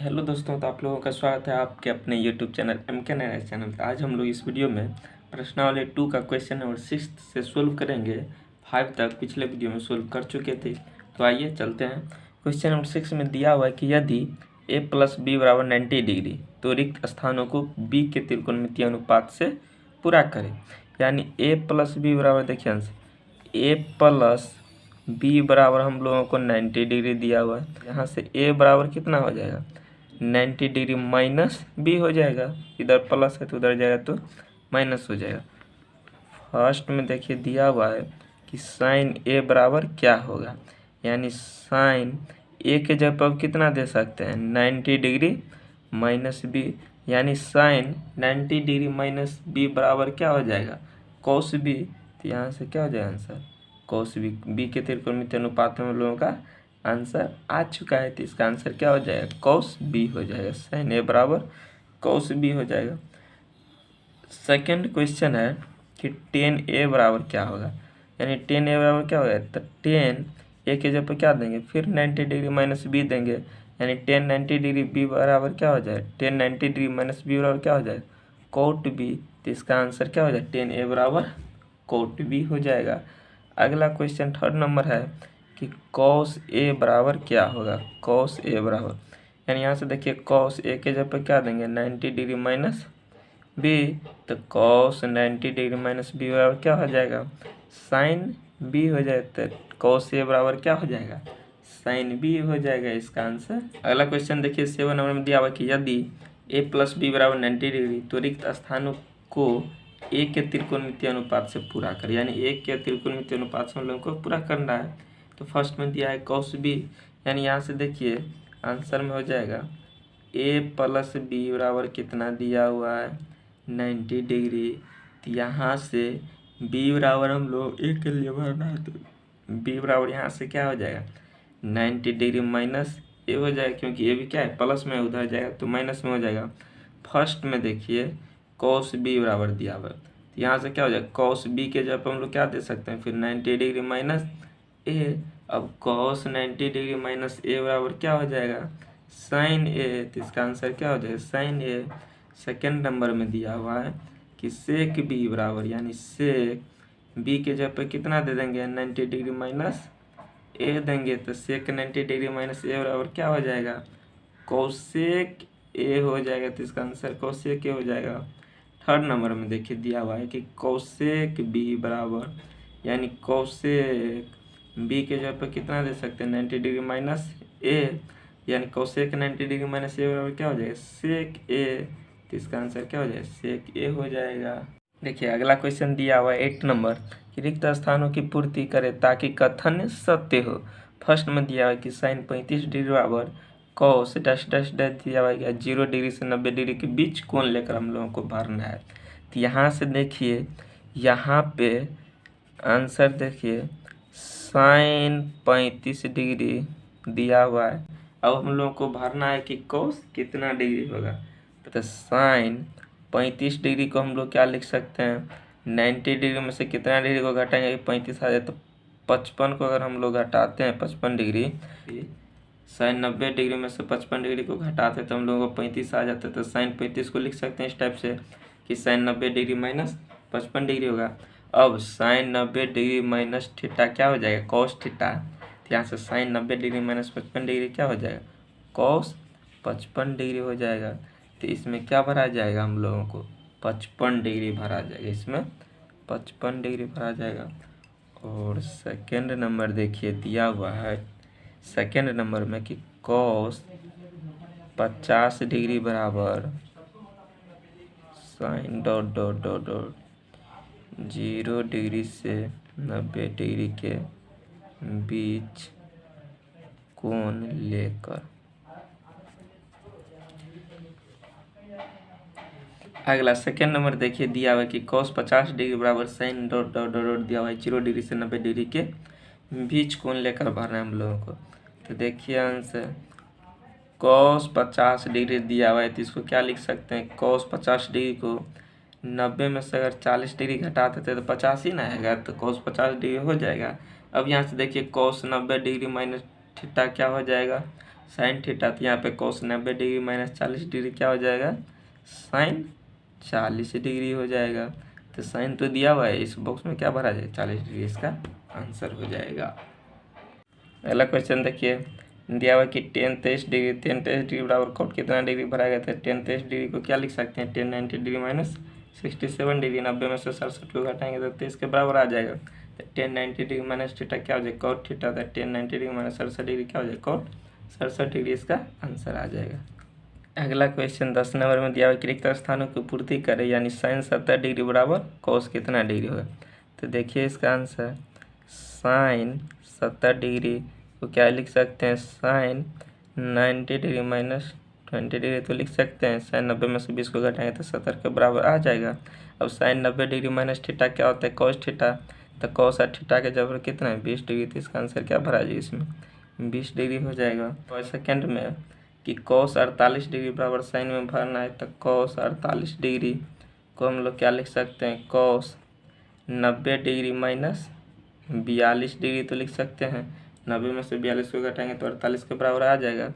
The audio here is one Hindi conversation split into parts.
हेलो दोस्तों, तो आप लोगों का स्वागत है आपके अपने यूट्यूब चैनल MK चैनल पर। आज हम लोग इस वीडियो में प्रश्नावली 2 का क्वेश्चन नंबर 6 से सोल्व करेंगे। 5 तक पिछले वीडियो में सोल्व कर चुके थे, तो आइए चलते हैं। क्वेश्चन नंबर 6 में दिया हुआ है कि यदि a + b = 90 डिग्री तो रिक्त स्थानों को b के त्रिकोणमितीय अनुपात से पूरा करें। यानी a + b बराबर, देखिए आंसर a + b बराबर हम लोगों को 90 डिग्री दिया हुआ है। यहाँ से a बराबर कितना हो जाएगा, 90 डिग्री माइनस b हो जाएगा। इधर प्लस है तो उधर जाएगा तो माइनस हो जाएगा। फर्स्ट में देखिए दिया हुआ है कि साइन a बराबर क्या होगा, यानी साइन a के जगह पर कितना दे सकते हैं, 90 डिग्री माइनस b, यानी साइन 90 डिग्री माइनस b बराबर क्या हो जाएगा, cos b। तो यहाँ से क्या हो जाएगा आंसर, cos b के त्रिकोणमितीय अनुपात में हम लोगों का आंसर आ चुका है। तो इसका आंसर क्या हो जाएगा, cos b हो जाएगा। साइन a बराबर cos b हो जाएगा। सेकंड क्वेश्चन है कि tan a बराबर क्या होगा, यानी tan a बराबर क्या होगा, तो tan a के जगह पर क्या देंगे, फिर 90 डिग्री माइनस b देंगे, यानी tan 90 डिग्री b बराबर क्या हो जाएगा, tan 90 डिग्री माइनस b बराबर क्या हो जाएगा, cot b। तो इसका आंसर क्या हो जाएगा, tan a बराबर cot b हो जाएगा। अगला क्वेश्चन थर्ड नंबर है कि cos a बराबर क्या होगा, cos a बराबर, यानी यहाँ से देखिए cos a के जगह पर क्या देंगे, 90 डिग्री माइनस b, तो cos 90 डिग्री माइनस b बराबर क्या हो जाएगा, साइन b हो जाएगा। तो cos a बराबर क्या हो जाएगा, साइन b हो जाएगा इसका आंसर। अगला क्वेश्चन देखिए 7 नंबर में दिया हुआ कि यदि a + b = 90 डिग्री तो रिक्त स्थानों को a के त्रिकोणमितीय अनुपात से पूरा कर, यानी a के त्रिकोणमितीय अनुपात से हम लोगों को पूरा करना है। तो फर्स्ट में दिया है cos b, यानी यहाँ से देखिए आंसर में हो जाएगा a + b बराबर कितना दिया हुआ है, 90 डिग्री। तो यहाँ से b बराबर हम लोग a के लिए भरना है, तो b बराबर यहाँ से क्या हो जाएगा, 90 डिग्री माइनस a हो जाएगा, क्योंकि a भी क्या है प्लस में, उधर जाएगा तो माइनस में हो जाएगा। फर्स्ट में देखिए cos b बराबर दिया हुआ है, तो यहाँ से क्या हो जाएगा, cos b के जगह पर हम लोग क्या दे सकते हैं, फिर 90 डिग्री माइनस a। अब cos 90 डिग्री माइनस a बराबर क्या हो जाएगा, साइन a। तो इसका आंसर क्या हो जाएगा, साइन a। सेकेंड नंबर में दिया हुआ है कि सेक b बराबर, यानी सेक b के जगह पर कितना दे देंगे, 90 डिग्री माइनस a देंगे, तो सेक 90 डिग्री माइनस a बराबर क्या हो जाएगा, कोसेक a हो जाएगा। तो इसका आंसर कोसेक a हो जाएगा। थर्ड नंबर में देखिए दिया हुआ है कि कोसेक b बराबर, यानी कोसेक b के जगह पर कितना दे सकते हैं, 90 डिग्री माइनस a, यानी कोसेक 90 डिग्री माइनस a बराबर क्या हो जाएगा, सेक a। तो इसका आंसर क्या हो जाएगा, सेक a हो जाएगा। देखिए अगला क्वेश्चन दिया हुआ है 8 नंबर कि रिक्त स्थानों की पूर्ति करें ताकि कथन सत्य हो। फर्स्ट में दिया हुआ है कि साइन 35 डिग्री बराबर cos डैश डैश डैश दिया हुआ है, 0 डिग्री से 90 डिग्री के बीच कोण लेकर हम लोगों को भरना है। तो यहाँ से देखिए यहाँ पे आंसर देखिए साइन 35 डिग्री दिया हुआ है। अब हम लोगों को भरना है कि cos कितना डिग्री होगा, तो साइन 35 डिग्री को हम लोग क्या लिख सकते हैं, 90 डिग्री में से कितना डिग्री को घटाएंगे, 35 आ जाए, तो 55 को अगर हम लोग घटाते हैं 55 डिग्री, साइन 90 डिग्री में से 55 डिग्री को घटाते हैं तो हम लोगों को 35 आ जाता है। तो साइन 35 को लिख सकते हैं इस टाइप से कि साइन 90 डिग्री माइनस 55 डिग्री होगा। अब साइन 90 डिग्री माइनस थीटा क्या हो जाएगा, कॉस थीटा। तो यहाँ से साइन 90 डिग्री माइनस 55 डिग्री क्या हो जाएगा, कॉस 55 डिग्री हो जाएगा। तो इसमें क्या भरा जाएगा, हम लोगों को 55 डिग्री भरा जाएगा, इसमें 55 डिग्री भरा जाएगा। और सेकेंड नंबर देखिए दिया हुआ है सेकेंड नंबर में कि cos 50 डिग्री बराबर sine dot dot dot dot 0 degree से 90 डिग्री के बीच कोण लेकर। अगला सेकेंड नंबर देखिए दिया हुआ है कि cos 50 डिग्री बराबर sine dot dot dot dot दिया हुआ है 0 डिग्री से 90 डिग्री के बीच कोण लेकर भरना है हम लोगों को। तो देखिए आंसर cos 50 डिग्री दिया हुआ है, तो इसको क्या लिख सकते हैं, cos 50 डिग्री को 90 में से अगर 40 डिग्री घटा देते तो 50 ही ना आएगा, तो cos 50 डिग्री हो जाएगा। अब यहाँ से देखिए cos 90 डिग्री माइनस थीटा क्या हो जाएगा, साइन थीटा, तो यहाँ पे cos 90 डिग्री माइनस 40 डिग्री क्या हो जाएगा, साइन 40 डिग्री हो जाएगा। तो साइन तो दिया हुआ है, इस बॉक्स में क्या भरा जाए, 40 डिग्री इसका आंसर हो जाएगा। अगला क्वेश्चन देखिए, दिया हुआ कि tan 23 डिग्री, tan 23 डिग्री बराबर cot कितना डिग्री भरा गया था। tan 23 डिग्री को क्या लिख सकते हैं, tan 90 डिग्री माइनस 67 डिग्री, 90 में से 67 को घटाएंगे तो 23 के बराबर आ जाएगा। तो tan 90 डिग्री माइनस थीटा क्या हो जाएगा, cot थीटा, था tan 90 डिग्री माइनस 67 डिग्री क्या हो जाएगा, cot 67 डिग्री इसका आंसर आ जाएगा। अगला क्वेश्चन 10 नंबर में दिया हुआ कि रिक्त स्थानों की पूर्ति करें, यानी साइन 70 डिग्री बराबर cos कितना डिग्री होगा। तो देखिए इसका आंसर, साइन 70 डिग्री को क्या लिख सकते हैं, साइन 90 डिग्री माइनस 20 डिग्री तो लिख सकते हैं। साइन 90 में से 20 को घटाएंगे तो 70 के बराबर आ जाएगा। अब साइन 90 डिग्री माइनस थीटा क्या होता है, cos थीटा, तो cos और थीटा के जबर कितना है, 20 डिग्री, तो इसका आंसर क्या भरा जाएगा, इसमें 20 डिग्री हो जाएगा। और सेकेंड में कि cos 48 डिग्री बराबर साइन में भरना है, तो cos 48 डिग्री को हम लोग क्या लिख सकते हैं, cos 90 डिग्री माइनस 42 डिग्री तो लिख सकते हैं। 90 में से 42 को घटाएंगे तो 48 के बराबर आ जाएगा।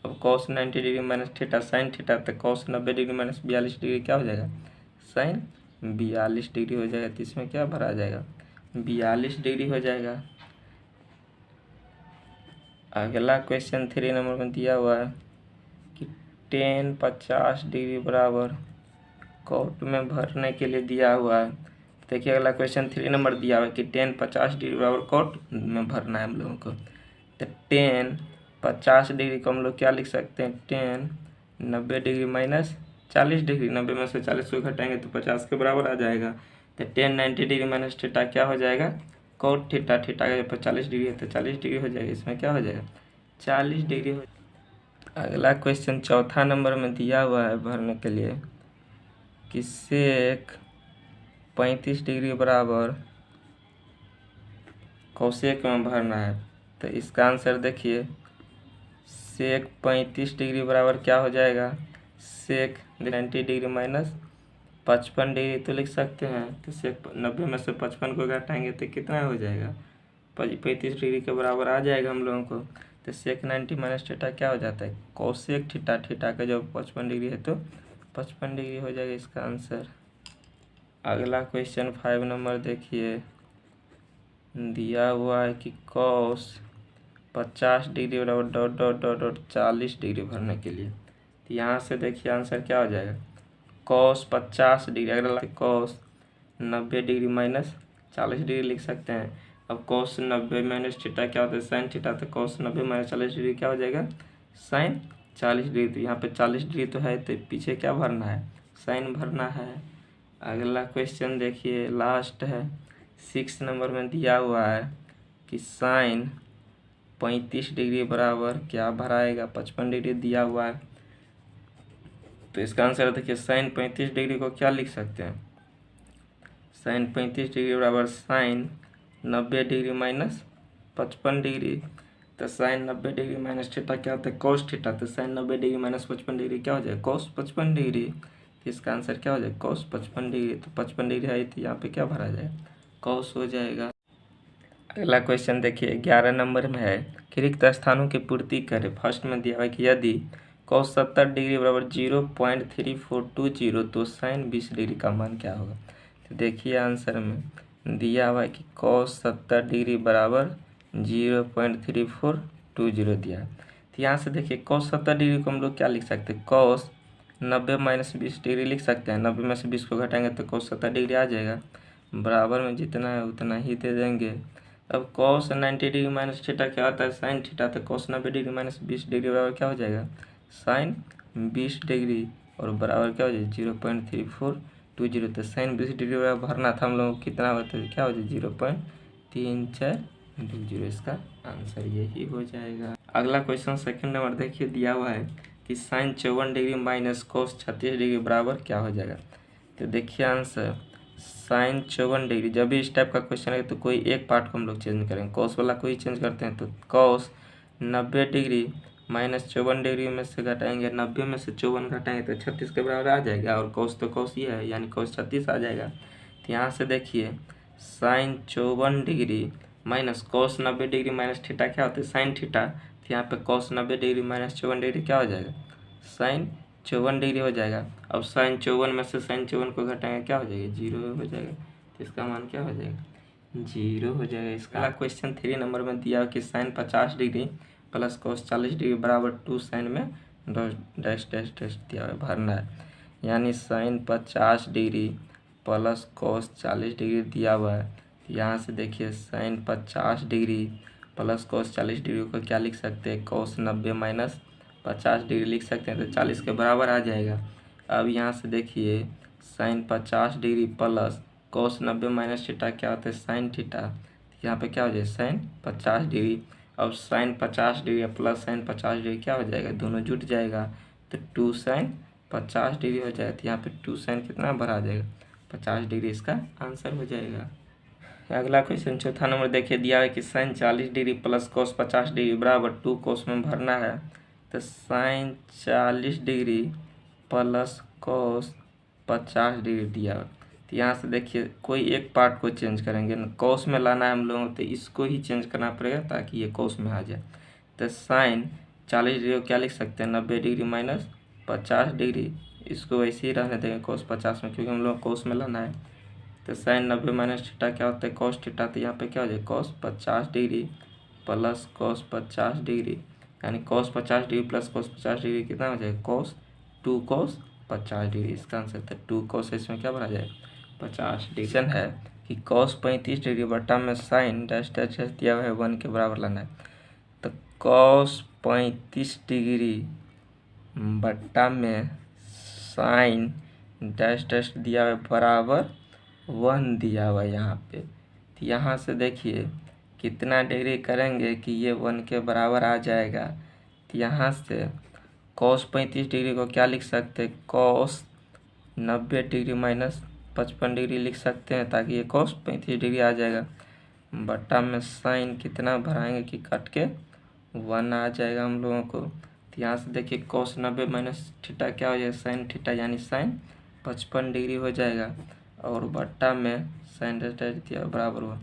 अब cos 90 degree minus theta sine theta, तो cos 90 डिग्री माइनस 42 डिग्री क्या हो जाएगा, साइन 42 डिग्री हो जाएगा। तो इसमें क्या भरा जाएगा, 42 डिग्री हो जाएगा। अगला क्वेश्चन 3 नंबर में दिया हुआ है कि tan 50 डिग्री बराबर cot में भरने के लिए दिया हुआ है। देखिए अगला क्वेश्चन 3 नंबर दिया हुआ है कि tan 50 डिग्री बराबर cot में भरना है हम लोगों को। तो tan 50 डिग्री को हम लोग क्या लिख सकते हैं, tan 90 डिग्री माइनस 40 डिग्री, 90 में से 40 को घटाएंगे तो 50 के बराबर आ जाएगा। तो tan 90 डिग्री माइनस थीटा क्या हो जाएगा, cot थीटा, थीटा का जब 40 डिग्री है तो 40 डिग्री हो जाएगा। इसमें क्या हो जाएगा, 40 डिग्री हो। अगला क्वेश्चन 4 नंबर में दिया हुआ है भरने के लिए कि सेक 35 डिग्री बराबर कोसेक में भरना है। तो इसका आंसर देखिए, सेक 35 डिग्री बराबर क्या हो जाएगा, सेक 90 डिग्री माइनस 55 डिग्री तो लिख सकते हैं। तो सेक 90 में से 55 को घटाएंगे तो कितना हो जाएगा, 35 डिग्री के बराबर आ जाएगा हम लोगों को। तो सेक 90 माइनस थीटा क्या हो जाता है, कोसेक थीटा, थीटा का जब 55 डिग्री है तो 55 डिग्री हो जाएगा इसका आंसर। अगला क्वेश्चन 5 नंबर देखिए, दिया हुआ है कि cos 50 डिग्री बराबर dot dot dot dot 40 degree भरने के लिए। तो यहाँ से देखिए आंसर क्या हो जाएगा, cos 50 डिग्री, अगर cos 90 डिग्री माइनस 40 डिग्री लिख सकते हैं। अब cos 90 माइनस थीटा क्या होता है, साइन थीटा, तो cos 90 माइनस 40 डिग्री क्या हो जाएगा, साइन 40 डिग्री। तो यहाँ पे 40 डिग्री तो है, तो पीछे क्या भरना है, साइन भरना है। अगला क्वेश्चन देखिए लास्ट है, 6 नंबर में दिया हुआ है कि साइन 35 डिग्री बराबर क्या भराएगा, 55 डिग्री दिया हुआ है। तो इसका आंसर देखिए, साइन 35 डिग्री को क्या लिख सकते हैं, साइन 35 डिग्री बराबर साइन 90 डिग्री माइनस 55 डिग्री। तो साइन 90 डिग्री माइनस थीटा क्या होता है, cos थीटा, तो साइन 90 डिग्री माइनस 55 डिग्री क्या हो जाएगा, cos 55 डिग्री। तो इसका आंसर क्या हो जाएगा, cos 55 डिग्री। तो 55 डिग्री आई थी, यहाँ पे क्या भरा जाएगा, cos हो जाएगा। अगला क्वेश्चन देखिए 11 नंबर में है कि रिक्त स्थानों की पूर्ति करें। फर्स्ट में दिया हुआ है कि यदि cos 70 डिग्री बराबर 0.3420 तो साइन 20 डिग्री का मान क्या होगा। तो देखिए आंसर में दिया हुआ है कि cos 70 डिग्री बराबर 0.3420 दिया है। तो यहाँ से देखिए cos 70 डिग्री को हम लोग क्या लिख सकते हैं, cos 90 माइनस 20 डिग्री लिख सकते हैं। 90 में से 20 को घटाएंगे तो cos 70 डिग्री आ जाएगा, बराबर में जितना है उतना ही दे देंगे। अब cos 90 डिग्री माइनस थीटा क्या होता है, साइन थीटा, तो cos 90 डिग्री माइनस 20 डिग्री बराबर क्या हो जाएगा, साइन 20 डिग्री, और बराबर क्या हो जाएगा 0.3420। तो साइन 20 डिग्री बराबर भरना था हम लोगों को, कितना होता है, क्या हो जाए 0.3420। इसका आंसर यही हो जाएगा। अगला क्वेश्चन सेकंड नंबर देखिए, दिया हुआ है कि sine 54 degree minus cos 36 degree बराबर क्या हो जाएगा। तो देखिए आंसर, साइन 54 डिग्री, जब भी इस टाइप का क्वेश्चन है तो कोई एक पार्ट को हम लोग चेंज करेंगे, cos वाला को ही चेंज करते हैं। तो cos 90 डिग्री माइनस 54 डिग्री में से घटाएंगे, 90 में से 54 घटाएंगे तो 36 के बराबर आ जाएगा, और cos तो cos ही है, यानी cos 36 आ जाएगा। तो यहाँ से देखिए sine 54 degree minus cos 90 degree minus theta क्या होता है, साइन थीटा। तो यहाँ पे cos 90 डिग्री माइनस 54 डिग्री क्या हो जाएगा, साइन 54 डिग्री हो जाएगा। अब साइन 54 में से साइन 54 को घटाएंगे क्या हो जाएगा, 0 हो जाएगा। तो इसका मान क्या हो जाएगा, 0 हो जाएगा। इसका क्वेश्चन 3 नंबर में दिया कि sine 50 degree plus cos 40 degree बराबर 2 साइन में डैश डैश डैश दिया है, भरना है। यानी sine 50 degree plus cos 40 degree दिया हुआ है। यहाँ से देखिए sine 50 degree plus cos 40 degree को क्या लिख सकते हैं, cos 90 माइनस 50 डिग्री लिख सकते हैं, तो 40 के बराबर आ जाएगा। अब यहाँ से देखिए sine 50 degree plus cos 90 minus theta क्या होता है, साइन थीटा। यहाँ पे क्या हो जाएगा, साइन 50 डिग्री। अब sine 50 degree plus sine 50 degree क्या हो जाएगा, दोनों जुट जाएगा, तो 2 साइन 50 डिग्री हो जाएगा। तो यहाँ पे 2 साइन कितना बार आ जाएगा, 50 डिग्री इसका आंसर हो जाएगा। अगला क्वेश्चन चौथा नंबर देखिए, दिया है कि sine 40 degree plus cos 50 degree बराबर 2 cos में भरना है। तो sine 40 degree plus cos 50 degree दिया है। तो यहाँ से देखिए कोई एक पार्ट को चेंज करेंगे ना, cos में लाना है हम लोगों को, तो इसको ही चेंज करना पड़ेगा ताकि ये cos में आ जाए। तो साइन 40 डिग्री को क्या लिख सकते हैं, 90 डिग्री माइनस 50 डिग्री, इसको वैसे ही रहने देंगे cos 50 में, क्योंकि हम लोग cos में लाना है। तो साइन 90 माइनस थीटा क्या होता है, cos थीटा। तो यहाँ पे क्या हो जाए, cos 50 degree plus cos 50 degree, यानी cos 50 degree plus cos 50 degree कितना हो जाएगा, cos 2 cos 50 डिग्री। इसका आंसर था 2 cos, इसमें क्या भरा जाए, 50 डिग्री है कि cos 35 डिग्री बटा में साइन डैश डैश डैश दिया हुआ है 1 के बराबर लाना है। तो cos 35 डिग्री बटा में साइन डैश डैश दिया हुआ है बराबर 1 दिया हुआ है यहाँ पे। तो यहाँ से देखिए कितना डिग्री करेंगे कि ये 1 के बराबर आ जाएगा। तो यहाँ से cos 35 डिग्री को क्या लिख सकते हैं, cos 90 डिग्री माइनस 55 डिग्री लिख सकते हैं, ताकि ये cos 35 डिग्री आ जाएगा। बटा में साइन कितना भराएंगे कि कट के 1 आ जाएगा हम लोगों को। तो यहाँ से देखिए cos 90 माइनस थीटा क्या हो जाएगा, साइन थीटा, यानी साइन 55 डिग्री हो जाएगा। और बट्टा में साइन डैश डैश दिया बराबर हुआ।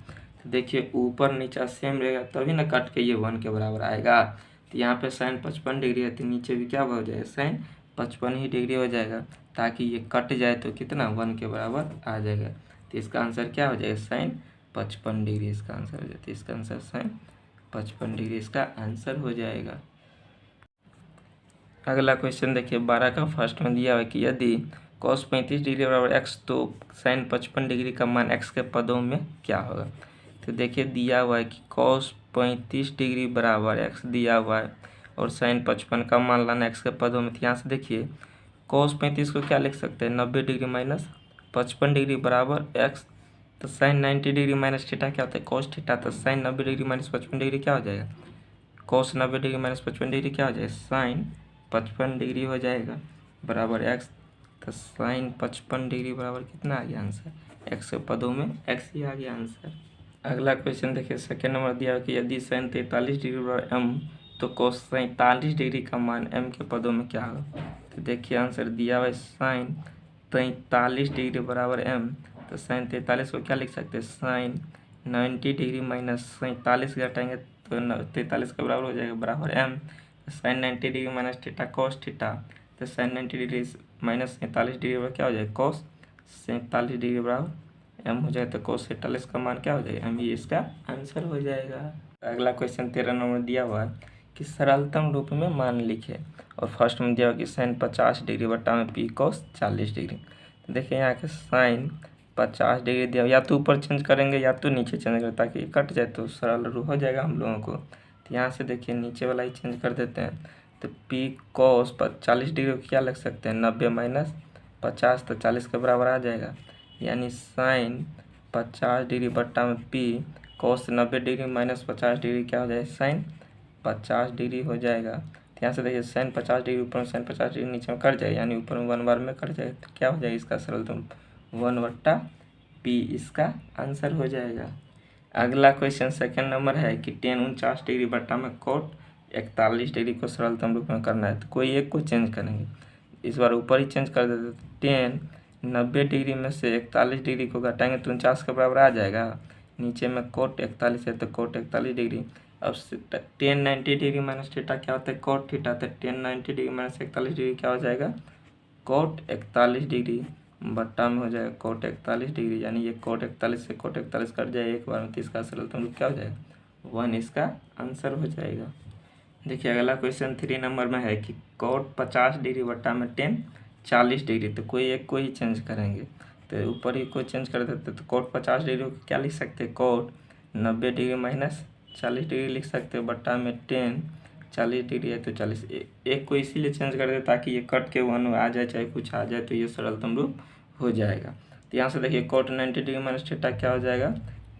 तो देखिए ऊपर नीचा सेम रहेगा तभी ना कट के ये 1 के बराबर आएगा। तो यहाँ पे साइन 55 डिग्री है, तो नीचे भी क्या हो जाएगा, साइन 55 ही डिग्री हो जाएगा, ताकि ये कट जाए तो कितना 1 के बराबर आ जाएगा। तो इसका आंसर क्या हो जाएगा, साइन 55 डिग्री इसका आंसर हो जाता है। इसका आंसर साइन 55 डिग्री इसका आंसर हो जाएगा। अगला क्वेश्चन देखिए 12 का फर्स्ट में दिया हुआ है कि यदि cos 35 डिग्री बराबर x तो साइन 55 डिग्री का मान x के पदों में क्या होगा। तो देखिए दिया हुआ है कि cos 35 डिग्री बराबर x दिया हुआ है और साइन 55 का मान लाना x के पदों में। यहाँ से देखिए cos 35 को क्या लिख सकते हैं, 90 डिग्री माइनस 55 डिग्री बराबर x। तो साइन 90 डिग्री माइनस थीटा क्या होता है, cos थीटा। तो साइन 90 डिग्री माइनस 55 डिग्री क्या हो जाएगा, cos 90 डिग्री माइनस 55 डिग्री क्या हो जाएगा, साइन 55 डिग्री हो जाएगा बराबर x। तो साइन 55 डिग्री बराबर कितना आ गया आंसर, x के पदों में x ही आ गया आंसर। अगला क्वेश्चन देखिए सेकेंड नंबर दिया है कि यदि साइन 43 डिग्री बराबर m तो cos 43 डिग्री का मान m के पदों में क्या होगा। तो देखिए आंसर दिया हुआ है साइन 43 डिग्री बराबर m। तो साइन 43 को क्या लिख सकते हैं, साइन 90 डिग्री माइनस 47 घटाएंगे तो 43 के बराबर हो जाएगा बराबर m। Sine 90 degree minus theta cos theta. तो साइन 90 डिग्री माइनस 47 डिग्री बराबर क्या हो जाएगा, cos 47 डिग्री बराबर m हो जाए। तो cos 47 का मान क्या हो जाएगा, m, ये इसका आंसर हो जाएगा। अगला क्वेश्चन 13 नंबर दिया हुआ है कि सरलतम रूप में मान लिखे और फर्स्ट में दिया हुआ कि साइन 50 डिग्री बटा में p cos 40 डिग्री। तो देखिए यहाँ के साइन 50 डिग्री दिया, या तो ऊपर चेंज करेंगे या तो नीचे चेंज करें ताकि कट जाए तो सरल हो जाएगा हम लोगों को। तो यहाँ से देखिए नीचे वाला ही चेंज कर देते हैं। तो p cos 40 डिग्री को क्या लग सकते हैं, 90 माइनस 50, तो 40 के बराबर आ जाएगा। यानी साइन 50 डिग्री बट्टा में p cos 90 degree minus 50 degree क्या हो जाएगा, साइन 50 डिग्री हो जाएगा। तो यहाँ से देखिए साइन 50 डिग्री ऊपर में साइन 50 डिग्री नीचे में कट जाएगा, यानी ऊपर में 1 बार में कट जाएगा। तो क्या हो जाएगा इसका सरलतम 1/p इसका आंसर हो जाएगा। अगला क्वेश्चन सेकंड नंबर है कि tan 49 डिग्री बट्टा में cot 41 डिग्री को सरलतम रूप में करना है। तो कोई एक को चेंज करेंगे, इस बार ऊपर ही चेंज कर देते। tan 90 डिग्री में से 41 डिग्री को घटाएंगे तो 49 के बराबर आ जाएगा। नीचे में cot 41 है तो cot 41 डिग्री, अब टेन 90 डिग्री माइनस थीटा क्या होता है, कॉट थीटा। तो टेन 90 डिग्री माइनस 41 डिग्री क्या हो जाएगा, कॉट 41 डिग्री बट्टा में हो जाएगा कॉट 41 डिग्री, यानी ये कॉट 41 से कॉट 41 कट जाए एक बार में, तो इसका सरल तो क्या हो जाएगा 1, इसका आंसर हो जाएगा। देखिए अगला क्वेश्चन 3 नंबर में है कि कॉट 50 डिग्री बट्टा में टेन 40 डिग्री, तो कोई एक को ही चेंज करेंगे, तो ऊपर ही कोई चेंज कर देते, तो कॉट 50 डिग्री को क्या लिख सकते हैं, कॉट 90 डिग्री माइनस 40 डिग्री लिख सकते हैं, बट्टा में टेन 40 डिग्री है तो 40, एक को इसीलिए चेंज कर दे ताकि ये कट के 1 आ जाए चाहे कुछ आ जाए, तो ये सरलतम रूप हो जाएगा। तो यहाँ से देखिए कॉट 90 डिग्री माइनस थीटा क्या हो जाएगा,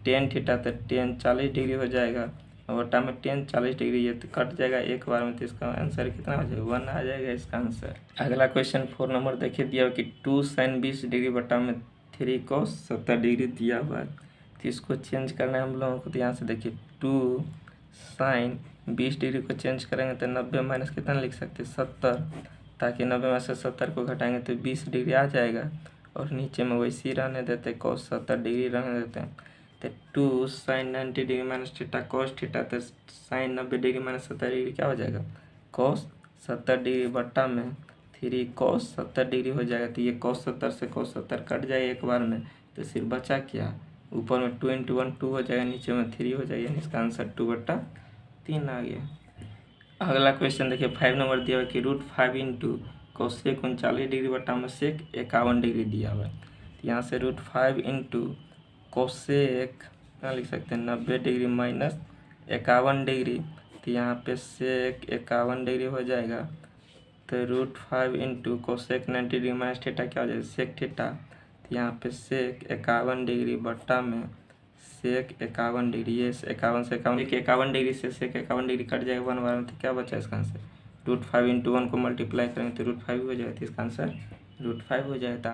टेन थीटा, तो टेन 40 डिग्री हो जाएगा, और बट्टा में टेन 40 डिग्री, ये तो कट जाएगा एक बार में, तो इसका आंसर कितना हो जाएगा 1 आ जाएगा इसका आंसर। अगला क्वेश्चन 4 नंबर देखिए दिया हुआ कि 2 sin 20 डिग्री बट्टा में 3 cos 70 डिग्री दिया हुआ है, तो इसको चेंज करना है हम लोगों को। तो यहाँ से देखिए 2 sin 20 डिग्री को चेंज करेंगे तो 90 माइनस कितना लिख सकते हैं 70, ताकि 90 में से 70 को घटाएंगे तो 20 डिग्री आ जाएगा, और नीचे में वैसे ही रहने देते हैं cos 70 डिग्री रहने देते हैं। तो 2 sin 90 degree minus theta cos theta, तो sin 90 डिग्री माइनस 70 डिग्री क्या हो जाएगा cos 70 डिग्री बट्टा में 3 cos 70 डिग्री हो जाएगा। तो ये cos 70 से cos 70 कट जाए एक बार में, तो सिर्फ बचा क्या, ऊपर में 2 × 1 2 हो जाएगा, नीचे में 3 हो जाएगा, यानी इसका आंसर 2/3 आ गया। अगला क्वेश्चन देखिए 5 नंबर दिया हुआ कि √5 × कोसेक 39 डिग्री बट्टा में सेक 51 डिग्री दिया हुआ है। तो यहाँ से √5 × कोसेक क्या लिख सकते हैं 90 डिग्री माइनस 51 डिग्री, तो यहाँ पे सेक 51 डिग्री हो जाएगा। तो √5 × कोसेक 90 डिग्री माइनस थीटा क्या हो जाएगा सेक थीटा, तो यहाँ पे सेक 51 डिग्री बट्टा में सेक 51 डिग्री, ये 51 से 51 डिग्री से सेक 51 डिग्री कट जाएगा 1 बार में, तो क्या बचा इसका आंसर √5 × 1 को मल्टीप्लाई करेंगे तो √5 हो जाएगा, तो इसका आंसर √5 हो जाएगा।